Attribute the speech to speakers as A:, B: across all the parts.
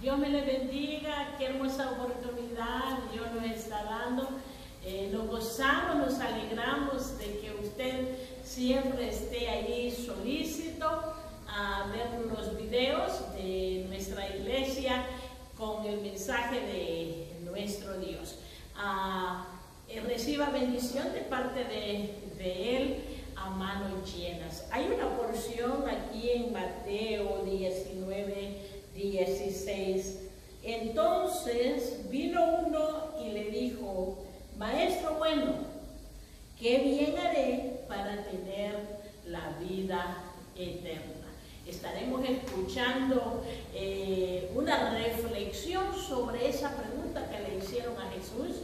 A: Dios me le bendiga, qué hermosa oportunidad Dios nos está dando. Nos gozamos, nos alegramos de que usted siempre esté ahí solícito a ver los videos de nuestra iglesia con el mensaje de nuestro Dios. Reciba bendición de parte de Él a manos llenas. Hay una porción aquí en Mateo 19:16. Entonces vino uno y le dijo: Maestro bueno, ¿qué bien haré para tener la vida eterna? Estaremos escuchando una reflexión sobre esa pregunta que le hicieron a Jesús.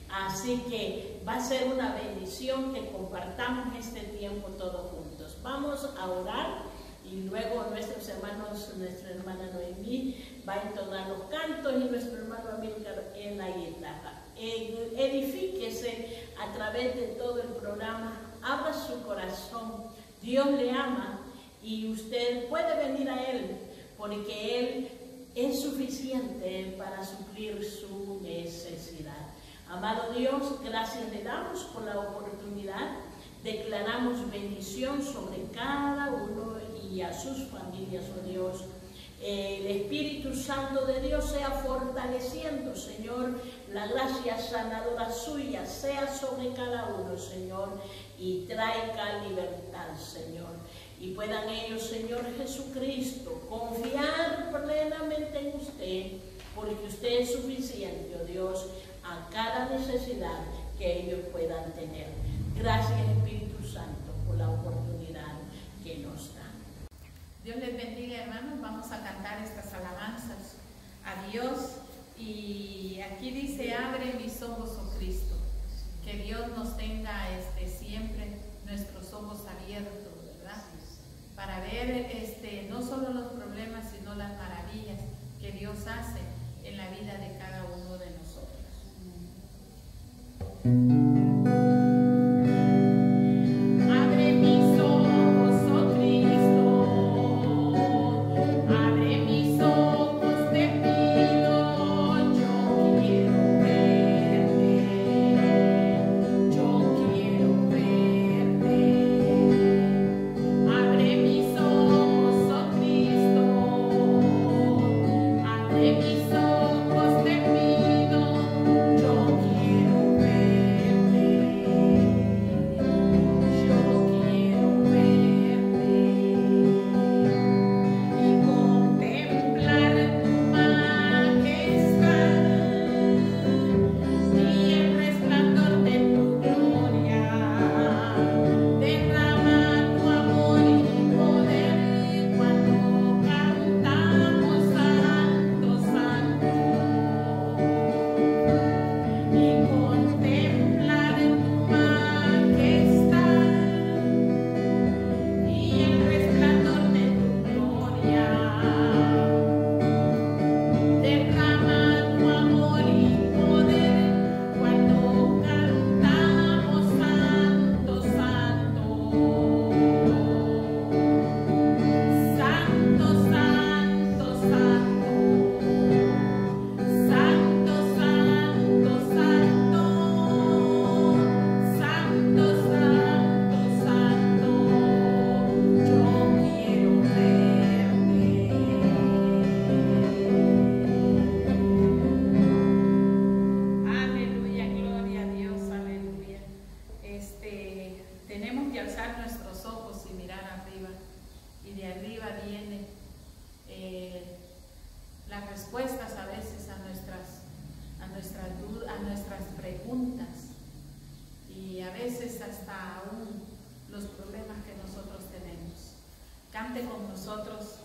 A: Así que va a ser una bendición que compartamos este tiempo todos juntos. Vamos a orar y luego nuestros hermanos, nuestra hermana Noemí va a entonar los cantos y nuestro hermano Amílcar en la guitarra. Edifíquese a través de todo el programa, abra su corazón. Dios le ama y usted puede venir a Él porque Él es suficiente para suplir su necesidad. Amado Dios, gracias le damos por la oportunidad. Declaramos bendición sobre cada uno y a sus familias, oh Dios. El Espíritu Santo de Dios sea fortaleciendo, Señor, la gracia sanadora suya sea sobre cada uno, Señor, y traiga libertad, Señor. Y puedan ellos, Señor Jesucristo, confiar plenamente en usted, porque usted es suficiente, oh Dios, a cada necesidad que ellos puedan tener. Gracias, Espíritu Santo, por la oportunidad que nos da.
B: Dios les bendiga, hermanos. Vamos a cantar estas alabanzas a Dios. Y aquí dice: abre mis ojos, oh Cristo. Que Dios nos tenga siempre nuestros ojos abiertos, ¿verdad? Para ver no solo los problemas, sino las maravillas que Dios hace en la vida de cada uno de nosotros. Con nosotros,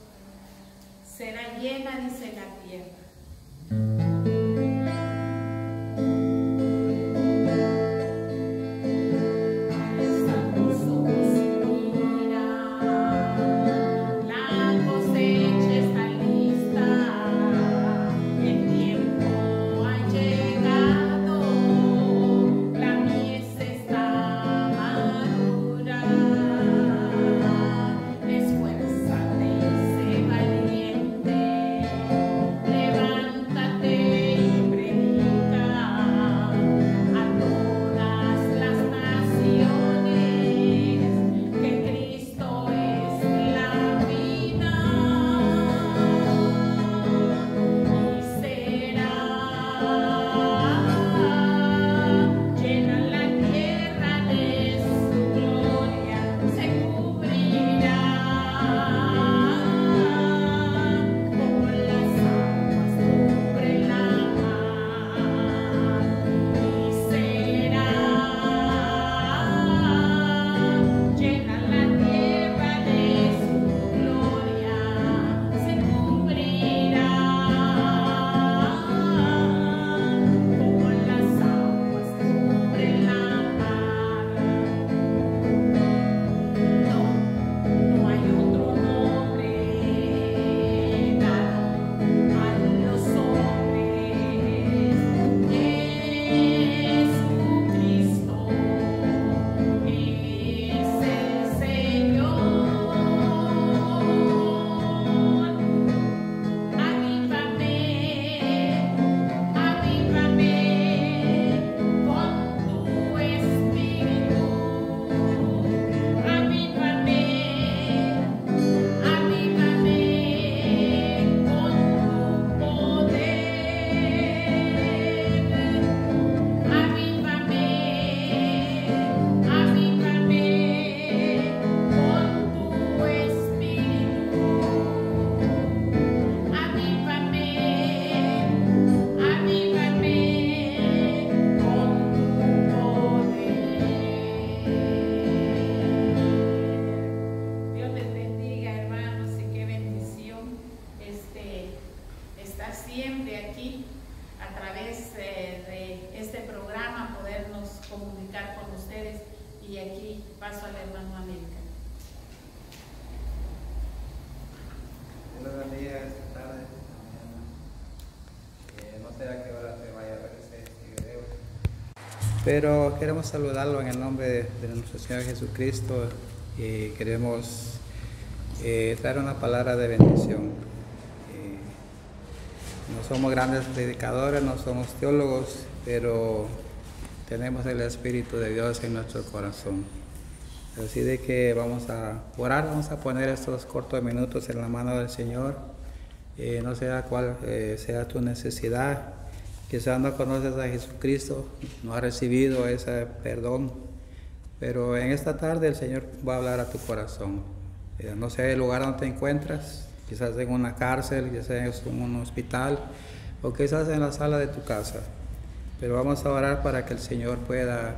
B: será llena, dice la tierra.
C: Levanta
B: estar siempre aquí a través de este programa, podernos comunicar con ustedes. Y aquí paso al hermano América.
C: Dios les bendiga esta tarde, mañana. No sé a qué hora se vaya a ver este video, pero queremos saludarlo en el nombre de nuestro Señor Jesucristo y queremos traer una palabra de bendición. No somos grandes predicadores, no somos teólogos, pero tenemos el Espíritu de Dios en nuestro corazón. Así de que vamos a orar, vamos a poner estos cortos minutos en la mano del Señor. No sé cuál sea tu necesidad. Quizás no conoces a Jesucristo, no has recibido ese perdón, pero en esta tarde el Señor va a hablar a tu corazón. No sé el lugar donde te encuentras, quizás en una cárcel, quizás en un hospital o quizás en la sala de tu casa. Pero vamos a orar para que el Señor pueda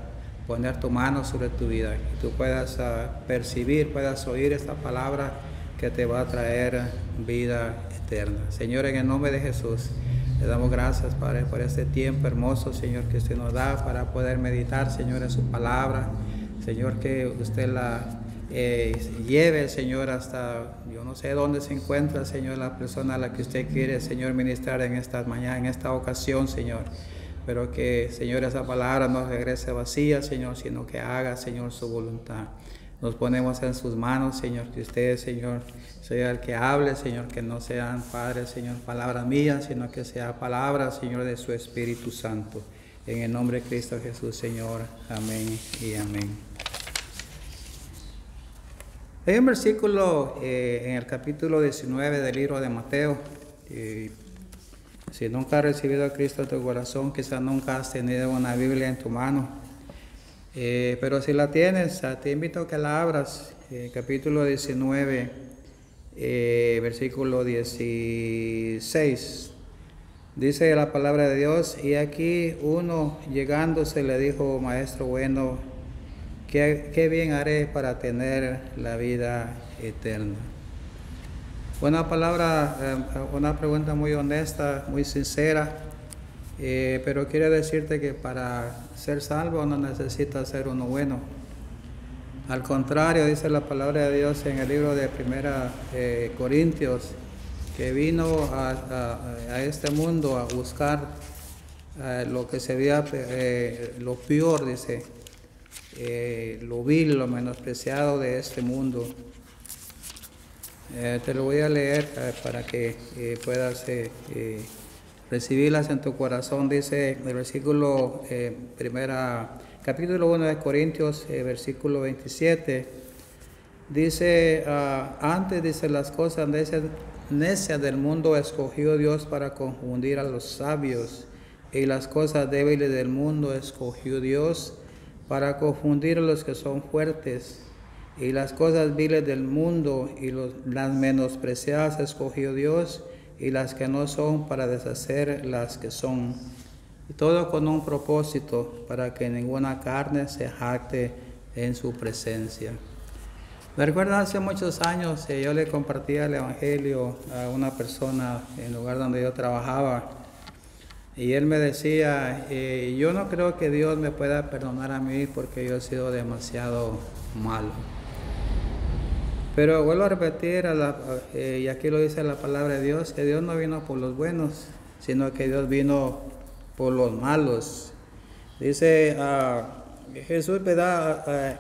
C: poner tu mano sobre tu vida y tú puedas percibir, puedas oír esta palabra que te va a traer vida eterna. Señor, en el nombre de Jesús, le damos gracias, Padre, por este tiempo hermoso, Señor, que usted nos da para poder meditar, Señor, en su palabra. Señor, que usted la lleve, Señor, hasta yo no sé dónde se encuentra, Señor, la persona a la que usted quiere, Señor, ministrar en esta mañana, en esta ocasión, Señor. Pero que, Señor, esa palabra no regrese vacía, Señor, sino que haga, Señor, su voluntad. Nos ponemos en sus manos, Señor, que usted, Señor, sea el que hable, Señor, que no sean, Padre, Señor, palabras mías, sino que sea palabra, Señor, de su Espíritu Santo. En el nombre de Cristo Jesús, Señor. Amén y amén. Hay un versículo en el capítulo 19 del libro de Mateo. Si nunca has recibido a Cristo en tu corazón, quizás nunca has tenido una Biblia en tu mano. Pero si la tienes, te invito a que la abras. Capítulo 19, versículo 16. Dice la palabra de Dios: y aquí uno llegándose le dijo: Maestro bueno, ¿qué bien haré para tener la vida eterna? Una palabra, una pregunta muy honesta, muy sincera, pero quiero decirte que para ser salvo no necesita ser uno bueno. Al contrario, dice la palabra de Dios en el libro de 1 Corintios, que vino a este mundo a buscar lo que sería lo peor, dice, lo vil, lo menospreciado de este mundo. Te lo voy a leer para que puedas recibirlas en tu corazón. Dice el versículo capítulo 1 de Corintios, versículo 27. Dice, antes, dice, las cosas necias del mundo escogió Dios para confundir a los sabios, y las cosas débiles del mundo escogió Dios para confundir a los que son fuertes. Y las cosas viles del mundo y las menospreciadas escogió Dios, y las que no son, para deshacer las que son. Y todo con un propósito, para que ninguna carne se jacte en su presencia. Me recuerdo hace muchos años, yo le compartía el Evangelio a una persona en el lugar donde yo trabajaba. Y él me decía, yo no creo que Dios me pueda perdonar a mí porque yo he sido demasiado malo. Pero vuelvo a repetir, y aquí lo dice la palabra de Dios, que Dios no vino por los buenos, sino que Dios vino por los malos. Dice Jesús, ¿verdad?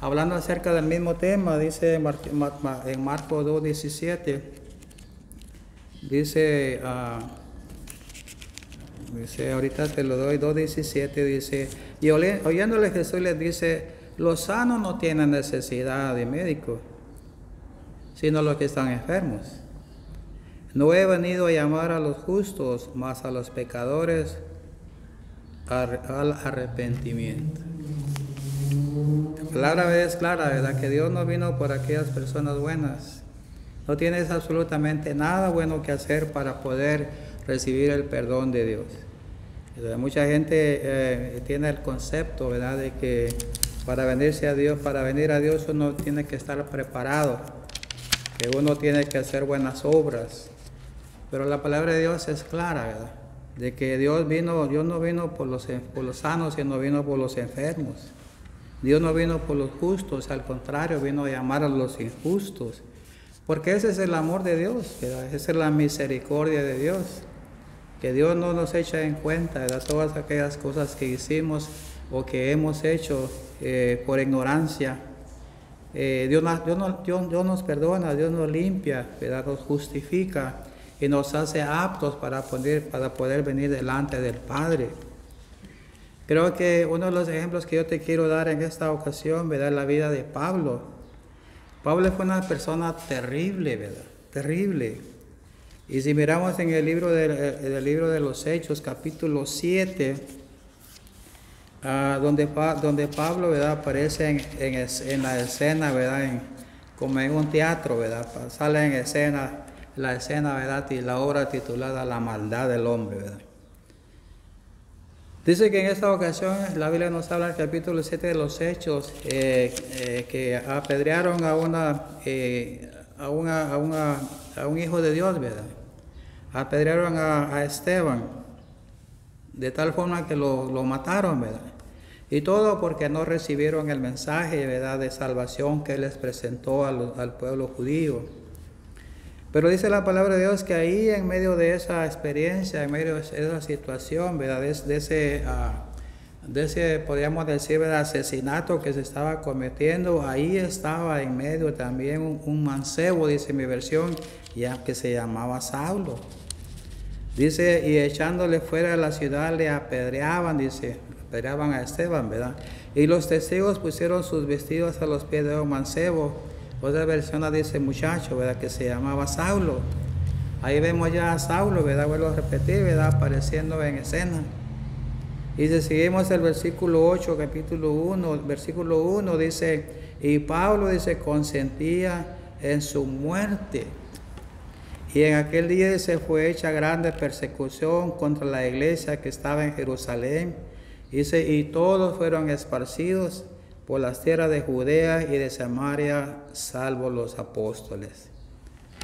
C: Hablando acerca del mismo tema, dice en Marcos 2:17, dice, ahorita te lo doy, 2:17, dice, y oyéndole Jesús les dice: los sanos no tienen necesidad de médico, sino los que están enfermos. No he venido a llamar a los justos, mas a los pecadores al arrepentimiento. La palabra es clara, ¿verdad? Que Dios no vino por aquellas personas buenas. No tienes absolutamente nada bueno que hacer para poder recibir el perdón de Dios. Mucha gente tiene el concepto, ¿verdad?, de que para venir a Dios uno tiene que estar preparado, que uno tiene que hacer buenas obras. Pero la palabra de Dios es clara, ¿verdad? De que Dios no vino por los sanos, sino vino por los enfermos. Dios no vino por los justos, al contrario, vino a llamar a los injustos. Porque ese es el amor de Dios, ¿verdad? Esa es la misericordia de Dios. Que Dios no nos echa en cuenta, ¿verdad? Todas aquellas cosas que hicimos o que hemos hecho por ignorancia. Dios nos perdona, Dios nos limpia, ¿verdad? Nos justifica y nos hace aptos para poder venir delante del Padre. Creo que uno de los ejemplos que yo te quiero dar en esta ocasión, ¿verdad? Es la vida de Pablo. Pablo fue una persona terrible, ¿verdad? Terrible. Y si miramos en el libro de los Hechos, capítulo 7, donde Pablo, ¿verdad? Aparece en la escena, ¿verdad? Como en un teatro, ¿verdad? Sale en escena, la escena, ¿verdad? Y la obra titulada La maldad del hombre, ¿verdad? Dice que en esta ocasión la Biblia nos habla en el capítulo 7 de los Hechos que apedrearon a un hijo de Dios, ¿verdad? Apedrearon a Esteban de tal forma que lo mataron, ¿verdad? Y todo porque no recibieron el mensaje, ¿verdad? De salvación que él les presentó al pueblo judío. Pero dice la palabra de Dios que ahí en medio de esa experiencia, en medio de esa situación, ¿verdad? De ese, podríamos decir, ¿verdad? Asesinato que se estaba cometiendo, ahí estaba en medio también un mancebo, dice mi versión, ya que se llamaba Saulo. Dice, y echándole fuera de la ciudad le apedreaban, dice, apedreaban a Esteban, ¿verdad? Y los testigos pusieron sus vestidos a los pies de un mancebo. Otra versión dice muchacho, ¿verdad? Que se llamaba Saulo. Ahí vemos ya a Saulo, ¿verdad? Vuelvo a repetir, ¿verdad? Apareciendo en escena. Y si seguimos el versículo 8, capítulo 1, versículo 1, dice, y Pablo, dice, consentía en su muerte. Y en aquel día, dice, fue hecha grande persecución contra la iglesia que estaba en Jerusalén. Dice, y todos fueron esparcidos por las tierras de Judea y de Samaria, salvo los apóstoles.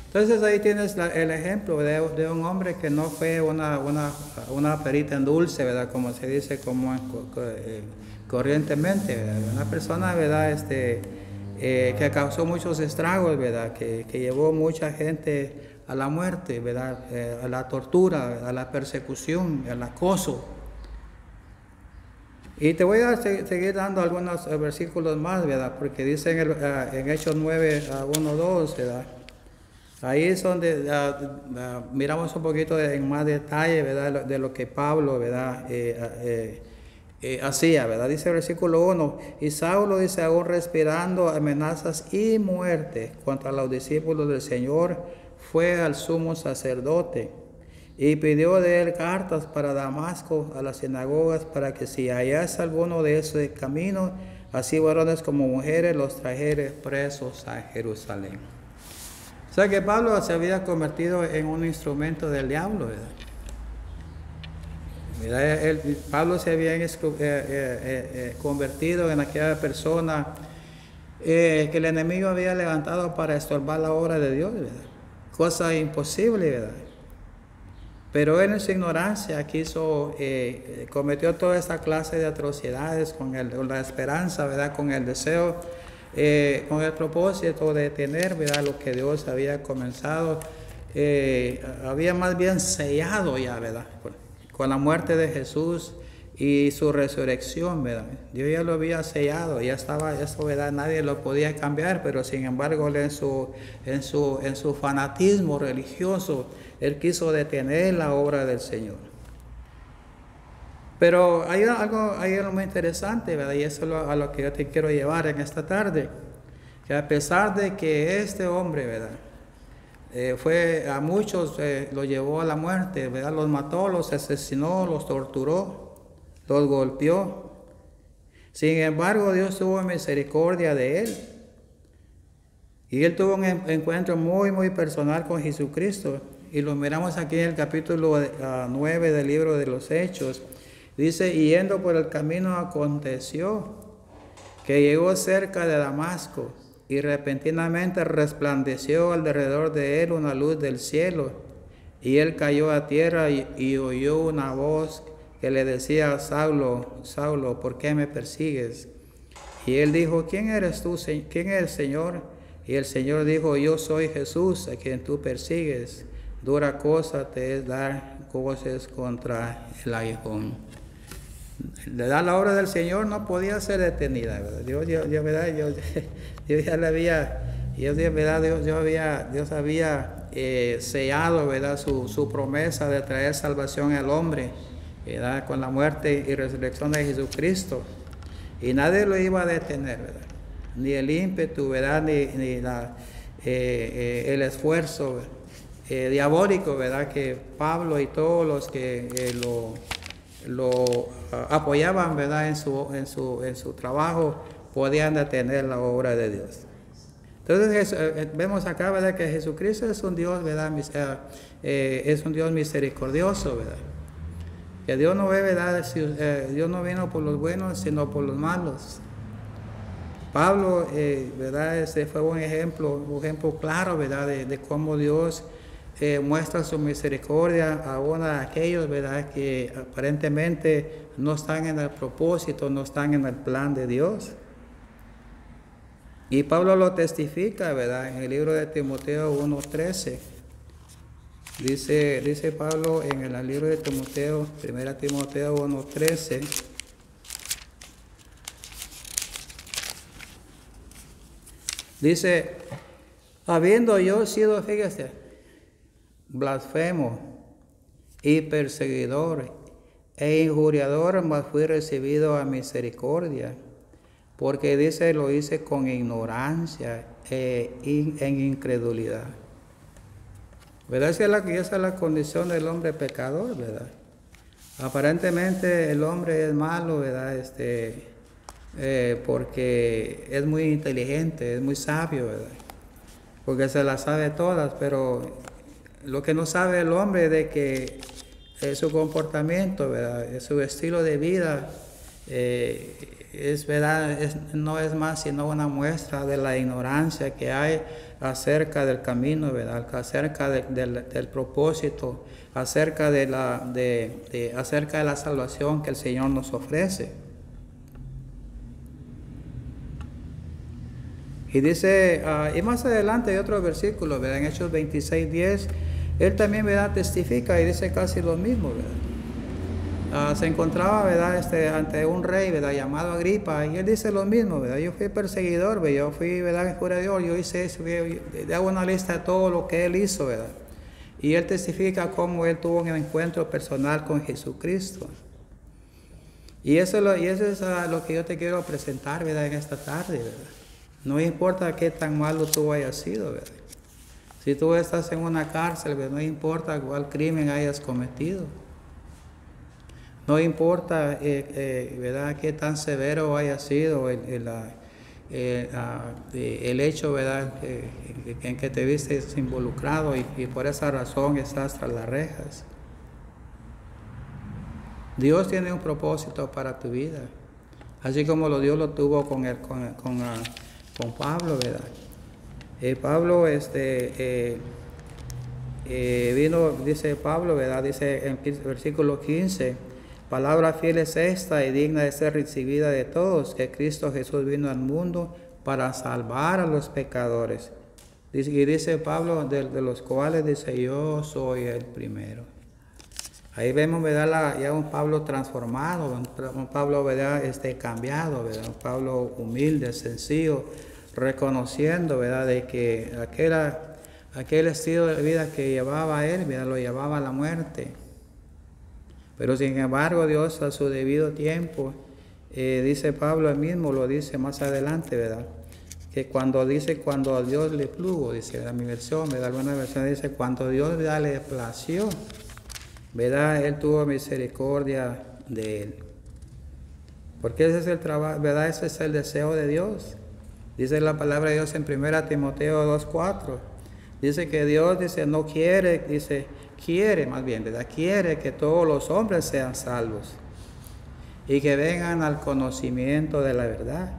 C: Entonces ahí tienes el ejemplo de un hombre que no fue una perita en dulce, ¿verdad? Como se dice corrientemente, ¿verdad? Una persona, ¿verdad? Que causó muchos estragos, ¿verdad? Que llevó mucha gente a la muerte, ¿verdad? A la tortura, a la persecución, al acoso. Y te voy a seguir dando algunos versículos más, ¿verdad? Porque dice en Hechos 9, 1, 2, ¿verdad? Ahí es donde miramos un poquito en más detalle, ¿verdad? De lo que Pablo, ¿verdad? Hacía, ¿verdad? Dice el versículo 1, y Saulo, dice, aún respirando amenazas y muerte contra los discípulos del Señor, fue al sumo sacerdote y pidió de él cartas para Damasco a las sinagogas para que si hallase alguno de ese camino, así varones como mujeres, los trajere presos a Jerusalén. O sea que Pablo se había convertido en un instrumento del diablo, ¿verdad? Pablo se había convertido en aquella persona que el enemigo había levantado para estorbar la obra de Dios, ¿verdad? Cosa imposible, ¿verdad? Pero él en su ignorancia cometió toda esta clase de atrocidades con la esperanza, ¿verdad? Con el deseo, con el propósito de tener, ¿verdad? Lo que Dios había comenzado, había más bien sellado ya, ¿verdad? Con la muerte de Jesús y su resurrección, ¿verdad? Dios ya lo había sellado, ya estaba eso, ¿verdad? Nadie lo podía cambiar, pero sin embargo él en su fanatismo religioso, él quiso detener la obra del Señor. Pero hay algo muy interesante, ¿verdad? Y eso es a lo que yo te quiero llevar en esta tarde. Que a pesar de que este hombre, ¿verdad? A muchos lo llevó a la muerte, ¿verdad? Los mató, los asesinó, los torturó, los golpeó. Sin embargo, Dios tuvo misericordia de él. Y él tuvo un encuentro muy, muy personal con Jesucristo. Y lo miramos aquí en el capítulo 9 del libro de los Hechos. Dice, y yendo por el camino aconteció que llegó cerca de Damasco y repentinamente resplandeció alrededor de él una luz del cielo. Y él cayó a tierra y oyó una voz que le decía: Saulo, Saulo, ¿por qué me persigues? Y él dijo: ¿Quién eres tú? ¿Quién es el Señor? Y el Señor dijo: Yo soy Jesús, a quien tú persigues. Dura cosa te es dar voces contra el aguijón. La obra del Señor no podía ser detenida, ¿verdad? Dios había sellado, ¿verdad?, su promesa de traer salvación al hombre, ¿verdad?, con la muerte y resurrección de Jesucristo. Y nadie lo iba a detener, ¿verdad? Ni el ímpetu, ¿verdad?, ni el esfuerzo diabólico, ¿verdad?, que Pablo y todos los que lo apoyaban, ¿verdad?, en su trabajo, podían detener la obra de Dios. Entonces vemos acá, ¿verdad?, que Jesucristo es un Dios, ¿verdad?, es un Dios misericordioso, ¿verdad? Que Dios no ve, ¿verdad?, Dios no vino por los buenos, sino por los malos. Pablo, ¿verdad?, fue un ejemplo claro, ¿verdad?, de cómo Dios muestra su misericordia aún a aquellos, ¿verdad?, que aparentemente no están en el propósito, no están en el plan de Dios. Y Pablo lo testifica, ¿verdad?, en el libro de Timoteo 1:13. Dice Pablo en el libro de Timoteo, 1 Timoteo 1:13. Dice: habiendo yo sido, fíjese, blasfemo y perseguidor e injuriador, mas fui recibido a misericordia, porque dice, lo hice con ignorancia en incredulidad. ¿Verdad? Esa es la condición del hombre pecador, ¿verdad? Aparentemente el hombre es malo, ¿verdad? Porque es muy inteligente, es muy sabio, ¿verdad? Porque se las sabe todas, pero lo que no sabe el hombre es de que su comportamiento, ¿verdad?, su estilo de vida, es verdad, no es más sino una muestra de la ignorancia que hay acerca del camino, ¿verdad?, acerca del propósito, acerca de la salvación que el Señor nos ofrece. Y dice, y más adelante hay otro versículo, ¿verdad?, en Hechos 26:10, él también, ¿verdad?, testifica y dice casi lo mismo, ¿verdad? Se encontraba, ¿verdad?, ante un rey, ¿verdad?, llamado Agripa, y él dice lo mismo, ¿verdad? Yo fui perseguidor, ¿verdad?, yo fui, ¿verdad?, injuriador, yo hice eso, le hago una lista de todo lo que él hizo, ¿verdad? Y él testifica cómo él tuvo un encuentro personal con Jesucristo. Y eso es lo que yo te quiero presentar, ¿verdad?, en esta tarde, ¿verdad? No importa qué tan malo tú hayas sido, ¿verdad? Si tú estás en una cárcel, ¿verdad?, no importa cuál crimen hayas cometido. No importa, ¿verdad?, qué tan severo haya sido el hecho, ¿verdad?, en que te viste involucrado y por esa razón estás tras las rejas. Dios tiene un propósito para tu vida, así como Dios lo tuvo con Pablo, ¿verdad? Pablo vino, dice Pablo, ¿verdad?, dice en versículo 15, palabra fiel es esta y digna de ser recibida de todos, que Cristo Jesús vino al mundo para salvar a los pecadores. Y dice Pablo, de los cuales dice, yo soy el primero. Ahí vemos, ¿verdad?, ya un Pablo transformado, un Pablo, ¿verdad?, cambiado, ¿verdad?, un Pablo humilde, sencillo, reconociendo, ¿verdad?, de que aquel estilo de vida que llevaba él, ¿verdad?, lo llevaba a la muerte. Pero sin embargo, Dios a su debido tiempo, dice Pablo él mismo, lo dice más adelante, ¿verdad?, que cuando a Dios le plugo, dice, ¿verdad?, mi versión, ¿verdad?, alguna versión dice, cuando Dios, ¿verdad?, le plació, ¿verdad?, él tuvo misericordia de él. Porque ese es el trabajo, ¿verdad?, ese es el deseo de Dios. Dice la palabra de Dios en 1 Timoteo 2:4. Dice que Dios, dice, no quiere, dice, quiere más bien, ¿verdad?, quiere que todos los hombres sean salvos y que vengan al conocimiento de la verdad.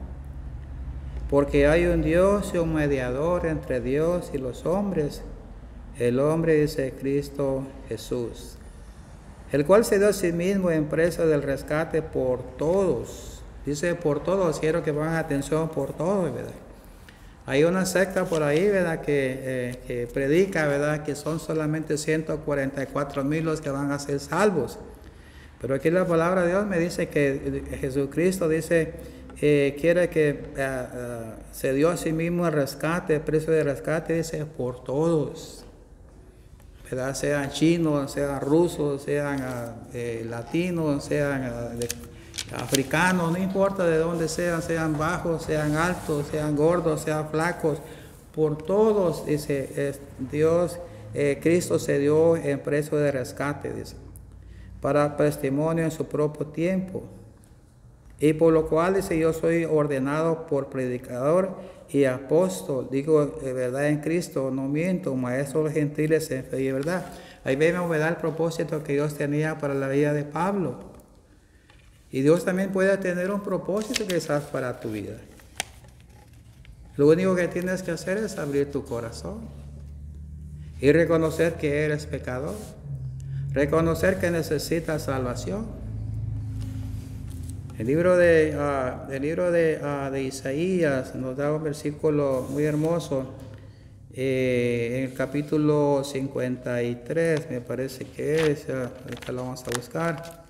C: Porque hay un Dios y un mediador entre Dios y los hombres, el hombre, dice Cristo Jesús, el cual se dio a sí mismo en precio del rescate por todos. Dice por todos, quiero que pongan atención, por todos, ¿verdad? Hay una secta por ahí, ¿verdad?, que predica, ¿verdad?, que son solamente 144,000 los que van a ser salvos. Pero aquí la palabra de Dios me dice que Jesucristo dice, quiere que se dio a sí mismo el rescate, el precio de rescate, dice, por todos, ¿verdad? Sean chinos, sean rusos, sean latinos, sean africanos, no importa de dónde sean bajos, sean altos, sean gordos, sean flacos, por todos, dice Dios, Cristo se dio en precio de rescate, dice, para testimonio en su propio tiempo. Y por lo cual, dice, yo soy ordenado por predicador y apóstol, digo verdad en Cristo, no miento, maestro de los gentiles en fe y verdad. Ahí vemos, ¿verdad?, el propósito que Dios tenía para la vida de Pablo. Y Dios también puede tener un propósito quizás para tu vida. Lo único que tienes que hacer es abrir tu corazón y reconocer que eres pecador, reconocer que necesitas salvación. El libro de Isaías nos da un versículo muy hermoso, en el capítulo 53, me parece que es, ahorita lo vamos a buscar.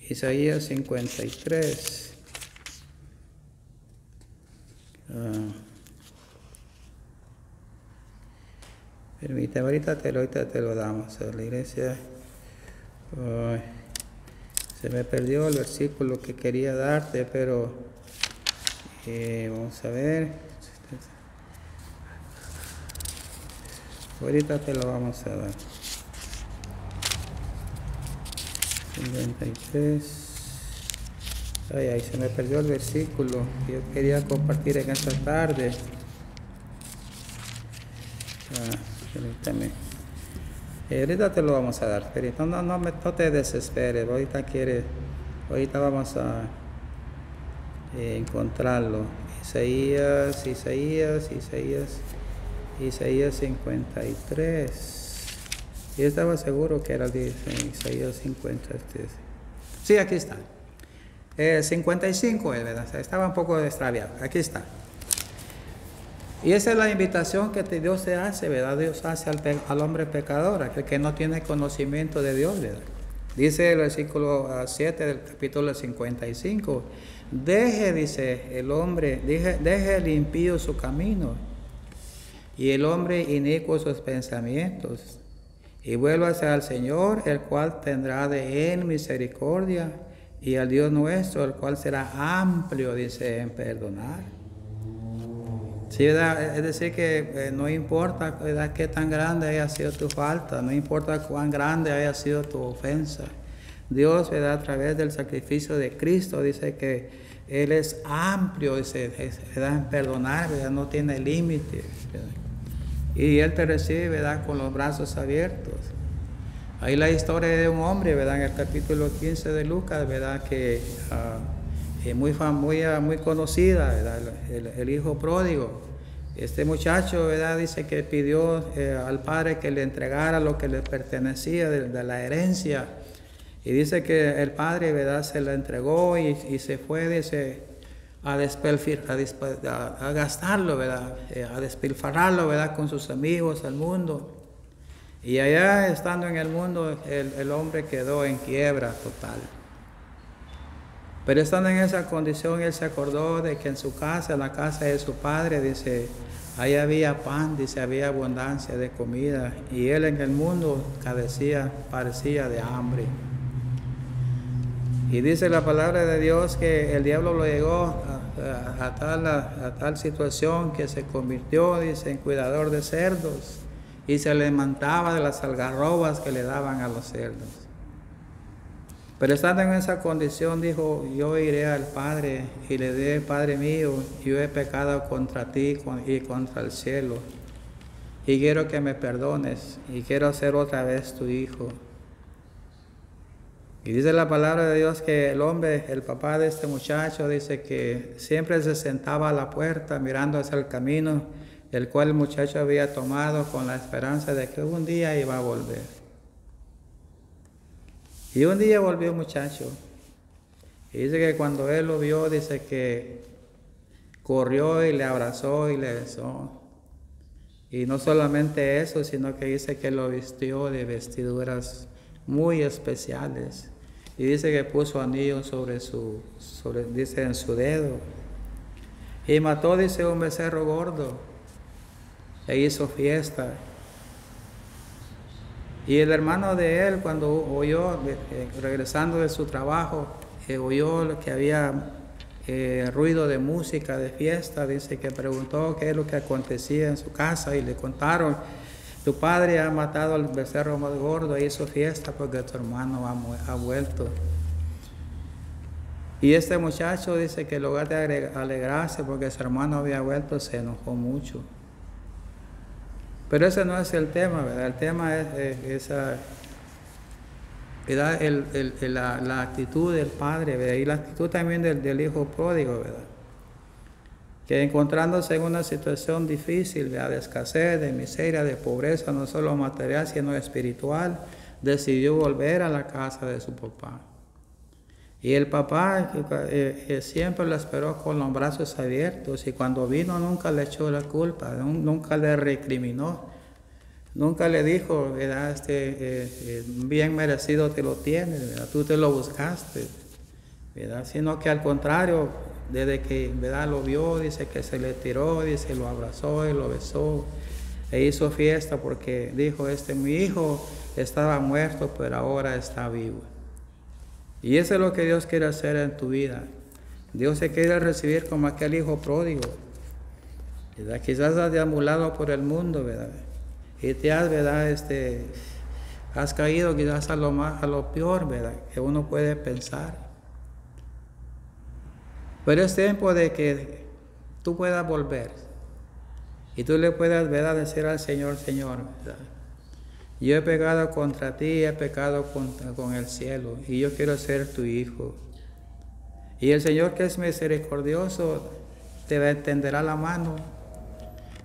C: Isaías 53. Permítame, ahorita te lo damos a la iglesia. Se me perdió el versículo que quería darte, pero vamos a ver. Ahorita te lo vamos a dar. 53. Ay, se me perdió el versículo que yo quería compartir en esta tarde. Permítame. Ahorita te lo vamos a dar, pero no te desesperes. Ahorita vamos a encontrarlo. Isaías 53. Yo estaba seguro que era el de Isaías 53. Sí, aquí está. 55, ¿verdad? Estaba un poco extraviado. Aquí está. Y esa es la invitación que Dios te hace, ¿verdad? Dios hace al hombre pecador, aquel que no tiene conocimiento de Dios, ¿verdad? Dice el versículo 7 del capítulo 55. Dice el hombre, deje el impío su camino y el hombre inicuo sus pensamientos. Y vuélvase al Señor, el cual tendrá de él misericordia, y al Dios nuestro, el cual será amplio, dice, en perdonar. Sí, ¿verdad? Es decir, que no importa, ¿verdad?, qué tan grande haya sido tu falta, no importa cuán grande haya sido tu ofensa. Dios, ¿verdad?, a través del sacrificio de Cristo, dice que Él es amplio, dice, ¿verdad?, en perdonar, ¿verdad?, no tiene límite, ¿verdad? Y Él te recibe, ¿verdad?, con los brazos abiertos. Ahí la historia de un hombre, ¿verdad?, en el capítulo 15 de Lucas, ¿verdad?, que es muy conocida, ¿verdad?, el hijo pródigo. Este muchacho, ¿verdad?, dice que pidió al padre que le entregara lo que le pertenecía de la herencia. Y dice que el padre, ¿verdad?, se la entregó y se fue, dice, a gastarlo, ¿verdad?, a despilfarrarlo, ¿verdad?, con sus amigos, al mundo. Y allá, estando en el mundo, el hombre quedó en quiebra total. Pero estando en esa condición, él se acordó de que en su casa, en la casa de su padre, dice, ahí había pan, dice, había abundancia de comida. Y él en el mundo parecía de hambre. Y dice la palabra de Dios que el diablo lo llegó a tal situación que se convirtió, dice, en cuidador de cerdos. Y se alimentaba de las algarrobas que le daban a los cerdos. Pero estando en esa condición, dijo, yo iré al Padre y le diré, Padre mío, yo he pecado contra ti y contra el cielo. Y quiero que me perdones y quiero ser otra vez tu hijo. Y dice la palabra de Dios que el hombre, el papá de este muchacho, dice que siempre se sentaba a la puerta mirando hacia el camino, el cual el muchacho había tomado con la esperanza de que un día iba a volver. Y un día volvió el muchacho. Y dice que cuando él lo vio, dice que corrió y le abrazó y le besó. Y no solamente eso, sino que dice que lo vistió de vestiduras muy especiales. Y dice que puso anillos dice en su dedo. Y mató, dice, un becerro gordo. E hizo fiesta. Y el hermano de él, cuando oyó, regresando de su trabajo, oyó que había ruido de música, de fiesta, dice que preguntó qué es lo que acontecía en su casa y le contaron: tu padre ha matado al becerro más gordo e hizo fiesta porque tu hermano ha vuelto. Y este muchacho dice que en lugar de alegrarse porque su hermano había vuelto, se enojó mucho. Pero ese no es el tema, ¿verdad? El tema es la actitud del padre, ¿verdad? Y la actitud también del hijo pródigo, ¿verdad? Que encontrándose en una situación difícil, ¿verdad?, de escasez, de miseria, de pobreza, no solo material, sino espiritual, decidió volver a la casa de su papá. Y el papá siempre lo esperó con los brazos abiertos, y cuando vino nunca le echó la culpa, nunca le recriminó, nunca le dijo, ¿verdad?, bien merecido te lo tienes, ¿verdad?, tú te lo buscaste, ¿verdad?, sino que al contrario, desde que, ¿verdad?, lo vio, dice que se le tiró, dice, lo abrazó y lo besó e hizo fiesta porque dijo: mi hijo estaba muerto, pero ahora está vivo. Y eso es lo que Dios quiere hacer en tu vida. Dios se quiere recibir como aquel hijo pródigo, ¿verdad? Quizás has deambulado por el mundo, ¿verdad?, y te has, ¿verdad?, has caído quizás a lo peor, ¿verdad?, que uno puede pensar. Pero es tiempo de que tú puedas volver y tú le puedas, ¿verdad?, decir al Señor: Señor, ¿verdad?, yo he pecado contra ti, he pecado con el cielo, y yo quiero ser tu hijo. Y el Señor, que es misericordioso, te tenderá la mano,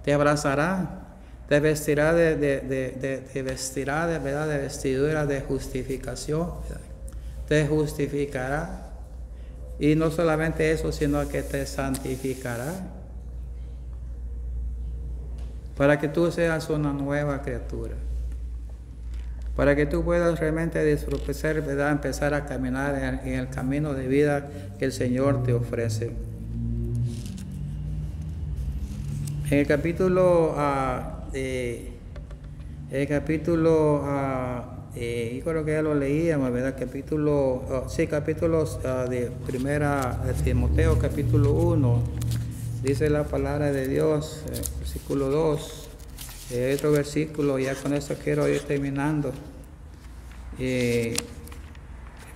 C: te abrazará, te vestirá ¿verdad?, de vestidura de justificación, ¿verdad?, te justificará. Y no solamente eso, sino que te santificará, para que tú seas una nueva criatura, para que tú puedas realmente disfrutar, ¿verdad?, empezar a caminar en el camino de vida que el Señor te ofrece. En el capítulo, yo creo que ya lo leíamos, ¿verdad? Capítulos de primera de Timoteo, capítulo 1, dice la palabra de Dios, versículo 2. Otro versículo, ya con eso quiero ir terminando.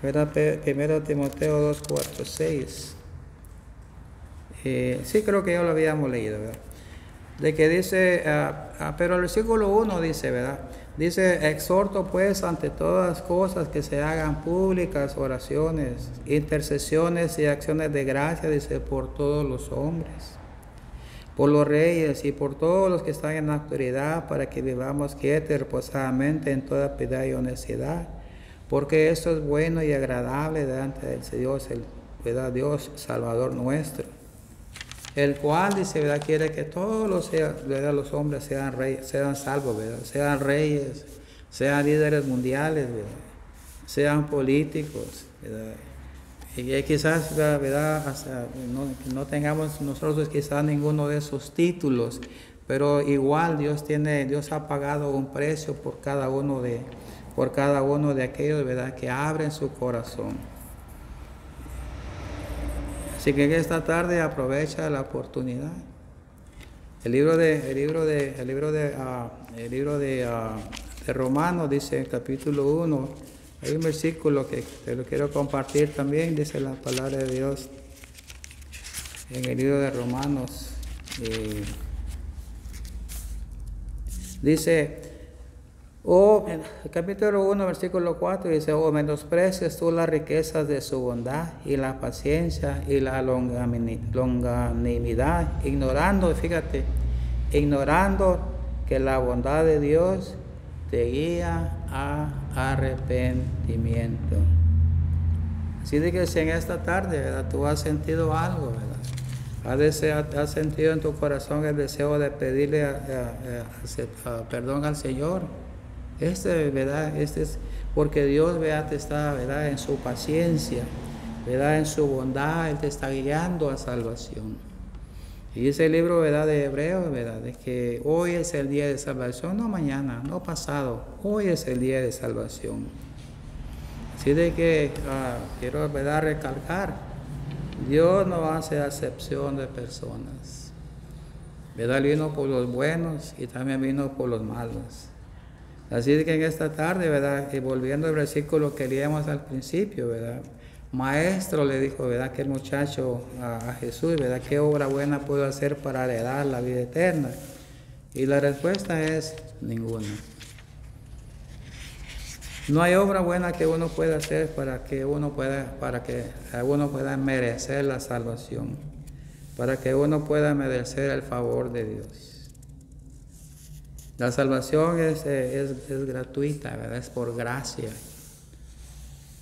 C: Primera Timoteo 2, 4, 6. Sí, creo que ya lo habíamos leído, ¿verdad? De que dice, pero el versículo 1 dice, ¿verdad? Dice: exhorto pues ante todas cosas que se hagan públicas oraciones, intercesiones y acciones de gracia, dice, por todos los hombres, por los reyes y por todos los que están en la autoridad, para que vivamos quietos y reposadamente en toda piedad y honestidad, porque esto es bueno y agradable delante del Dios, ¿verdad?, Dios Salvador nuestro, el cual, dice, ¿verdad?, quiere que todos los hombres sean salvos, ¿verdad?, sean reyes, sean líderes mundiales, ¿verdad?, sean políticos, ¿verdad?, y quizás, ¿verdad?, no tengamos nosotros quizás ninguno de esos títulos, pero igual Dios ha pagado un precio por cada uno de aquellos, ¿verdad?, que abren su corazón. Así que en esta tarde aprovecha la oportunidad. El libro de Romanos dice en el capítulo 1, hay un versículo que te lo quiero compartir también, dice la palabra de Dios en el libro de Romanos. Dice, en el capítulo 1, versículo 4, dice: menosprecias tú las riquezas de su bondad y la paciencia y la longanimidad, ignorando, fíjate, ignorando que la bondad de Dios te guía a arrepentimiento. Así de que si en esta tarde, ¿verdad?, tú has sentido algo, ¿verdad?, has sentido en tu corazón el deseo de pedirle perdón al Señor, ¿verdad?, es porque Dios, ¿verdad?, te está, ¿verdad?, en su paciencia, ¿verdad?, en su bondad, Él te está guiando a salvación. Y dice el libro, ¿verdad?, de Hebreos, ¿verdad?, de que hoy es el día de salvación, no mañana, no pasado, hoy es el día de salvación. Así de que quiero, ¿verdad?, recalcar, Dios no hace acepción de personas, ¿verdad? Él vino por los buenos y también vino por los malos. Así de que en esta tarde, ¿verdad?, y volviendo al versículo que leíamos al principio, ¿verdad?, Maestro, le dijo, ¿verdad?, que el muchacho a Jesús, ¿verdad?, ¿qué obra buena puedo hacer para heredar la vida eterna? Y la respuesta es ninguna. No hay obra buena que uno pueda hacer para que uno pueda merecer la salvación, para que uno pueda merecer el favor de Dios. La salvación es gratuita, ¿verdad?, es por gracia.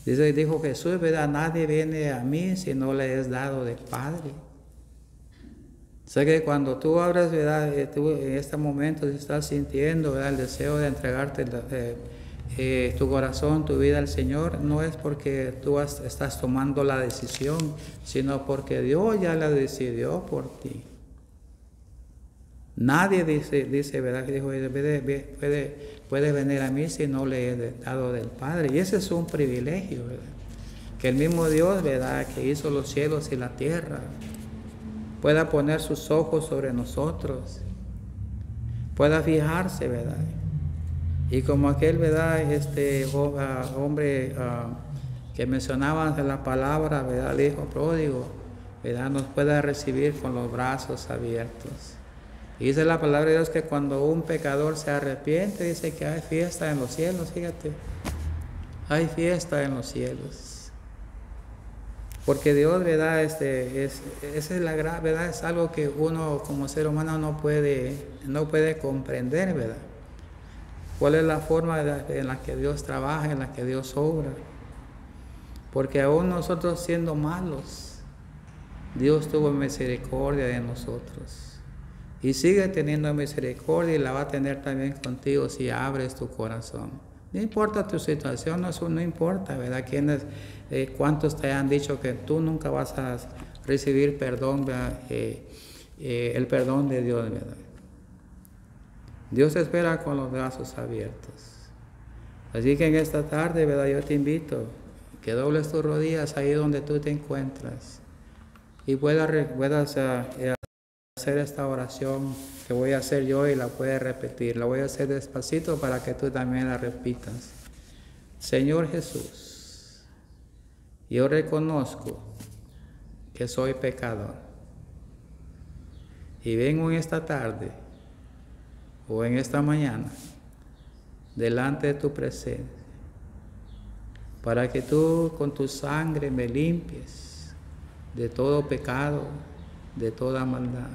C: Dijo Jesús, ¿verdad?, nadie viene a mí si no le es dado del Padre. Sé que cuando tú abres, ¿verdad?, tú en este momento estás sintiendo, ¿verdad?, el deseo de entregarte tu corazón, tu vida al Señor, no es porque tú estás tomando la decisión, sino porque Dios ya la decidió por ti. Nadie dice, ¿verdad?, que dijo, puede venir a mí si no le he dado del Padre. Y ese es un privilegio, ¿verdad?, que el mismo Dios, ¿verdad?, que hizo los cielos y la tierra, pueda poner sus ojos sobre nosotros, pueda fijarse, ¿verdad?, y como aquel, ¿verdad?, hombre que mencionaba en la palabra, ¿verdad?, el hijo pródigo, ¿verdad?, nos pueda recibir con los brazos abiertos. Y dice la palabra de Dios que cuando un pecador se arrepiente, dice que hay fiesta en los cielos, fíjate, hay fiesta en los cielos. Porque Dios, ¿verdad?, esa es la verdad, es algo que uno como ser humano no puede comprender, ¿verdad? ¿Cuál es la forma en la que Dios trabaja, en la que Dios obra? Porque aún nosotros siendo malos, Dios tuvo misericordia de nosotros. Y sigue teniendo misericordia y la va a tener también contigo si abres tu corazón. No importa tu situación, eso no importa, ¿verdad? ¿Cuántos te han dicho que tú nunca vas a recibir perdón, ¿verdad? El perdón de Dios, ¿verdad? Dios espera con los brazos abiertos. Así que en esta tarde, ¿verdad?, yo te invito que dobles tus rodillas ahí donde tú te encuentras y puedas hacer esta oración que voy a hacer yo y la puedes repetir. La voy a hacer despacito para que tú también la repitas. Señor Jesús, yo reconozco que soy pecador y vengo en esta tarde o en esta mañana delante de tu presencia para que tú con tu sangre me limpies de todo pecado, de toda maldad.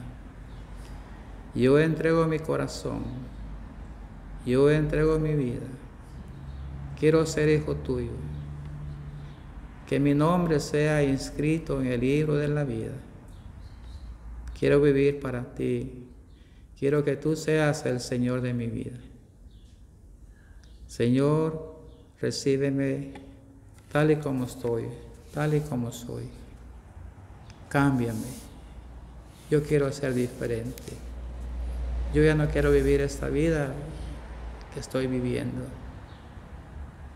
C: Yo entrego mi corazón, yo entrego mi vida, quiero ser hijo tuyo, que mi nombre sea inscrito en el libro de la vida. Quiero vivir para ti. Quiero que tú seas el Señor de mi vida. Señor, recíbeme tal y como estoy, tal y como soy. Cámbiame. Yo quiero ser diferente. Yo ya no quiero vivir esta vida que estoy viviendo.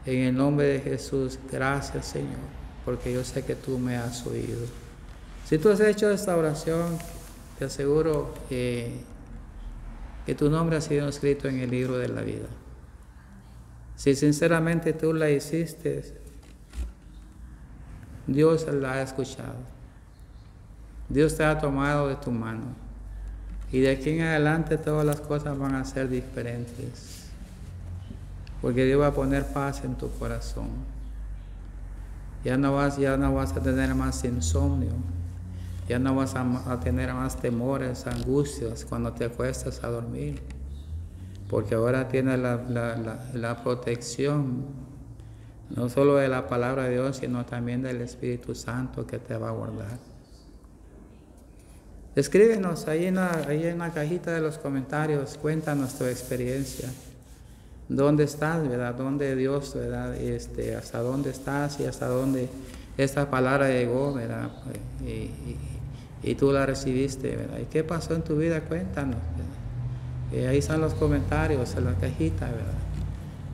C: En el nombre de Jesús, gracias, Señor, porque yo sé que tú me has oído. Si tú has hecho esta oración, te aseguro que tu nombre ha sido escrito en el libro de la vida. Si sinceramente tú la hiciste, Dios la ha escuchado. Dios te ha tomado de tu mano. Y de aquí en adelante todas las cosas van a ser diferentes. Porque Dios va a poner paz en tu corazón. Ya no vas a tener más insomnio. Ya no vas a tener más temores, angustias cuando te acuestas a dormir, porque ahora tienes la protección, no solo de la palabra de Dios, sino también del Espíritu Santo que te va a guardar. Escríbenos ahí en la cajita de los comentarios, cuéntanos tu experiencia. ¿Dónde estás, verdad? ¿Dónde Dios, verdad? Hasta dónde estás y hasta dónde esta palabra llegó, verdad? Y tú la recibiste, ¿verdad? ¿Y qué pasó en tu vida? Cuéntanos, ¿verdad? Ahí están los comentarios en la cajita, ¿verdad?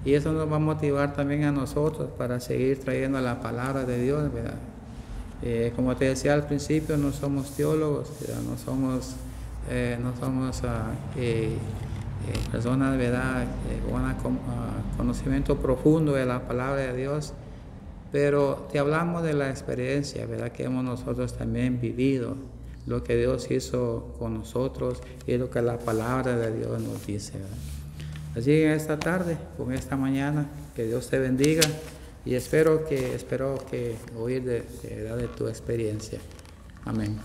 C: Y eso nos va a motivar también a nosotros para seguir trayendo la palabra de Dios, ¿verdad? Como te decía al principio, no somos teólogos, ¿verdad? No somos personas, ¿verdad? Con conocimiento profundo de la palabra de Dios, pero te hablamos de la experiencia, ¿verdad? Que hemos nosotros también vivido, lo que Dios hizo con nosotros y lo que la palabra de Dios nos dice, ¿verdad? Así en esta tarde, con esta mañana, que Dios te bendiga y espero que oír de tu experiencia. Amén.